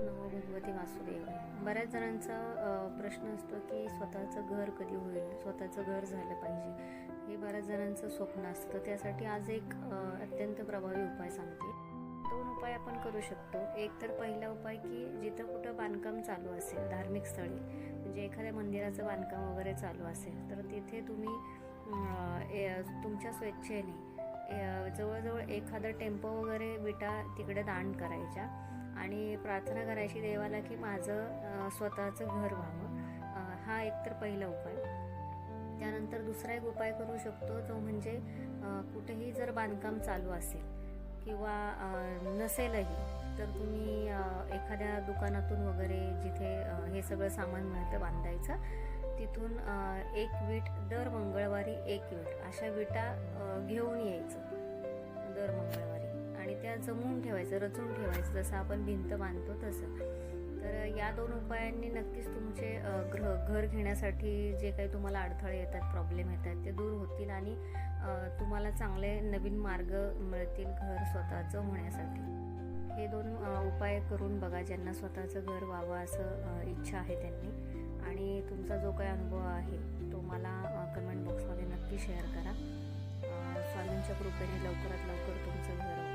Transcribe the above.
नमो भगवते वासुदेवाय. बऱ्याच जणांचा प्रश्न असतो की स्वतःचं घर कधी होईल, स्वतःचं घर झालं पाहिजे, हे बऱ्याच जणांचं स्वप्न असतं. त्यासाठी आज एक अत्यंत प्रभावी उपाय सांगते. 2 उपाय आपण करू शकतो. एक तर पहिला उपाय की जिथं कुठं बांधकाम चालू असेल, धार्मिक स्थळी म्हणजे एखाद्या मंदिराचं बांधकाम वगैरे चालू असेल तर तिथे तुम्ही तुमच्या स्वेच्छेने जवळजवळ एखादा टेम्पो वगैरे विटा तिकडे दान करायच्या आणि प्रार्थना करायची देवाला की माझं स्वतःचं घर व्हावं. हा एक तर पहिला उपाय. त्यानंतर दुसरा एक उपाय करू शकतो, जो म्हणजे कुठेही जर बांधकाम चालू असेल किंवा नसेलही तर तुम्ही एखाद्या दुकानातून वगैरे जिथे हे सगळं सामान मिळतं बांधायचं, तिथून एक वीट दर मंगळवारी एक वीट अशा विटा घेऊन यायचं दर मंगळवारी आणि त्या जमवून ठेवायचं, रचून ठेवायचं, जसं आपण भिंत बांधतो तसं. तर या 2 उपायांनी नक्कीच तुमचे घर घेण्यासाठी जे काही तुम्हाला अडथळे येतात, प्रॉब्लेम येतात ते दूर होतील आणि तुम्हाला चांगले नवीन मार्ग मिळतील घर स्वतःचं होण्यासाठी. हे 2 उपाय करून बघा, ज्यांना स्वतःचं घर व्हावं असं इच्छा आहे त्यांनी. आणि तुमचा जो काही अनुभव आहे तो मला कमेंट बॉक्समध्ये नक्की शेअर करा. स्वामींच्या कृपेने लवकरात लवकर तुमचं घर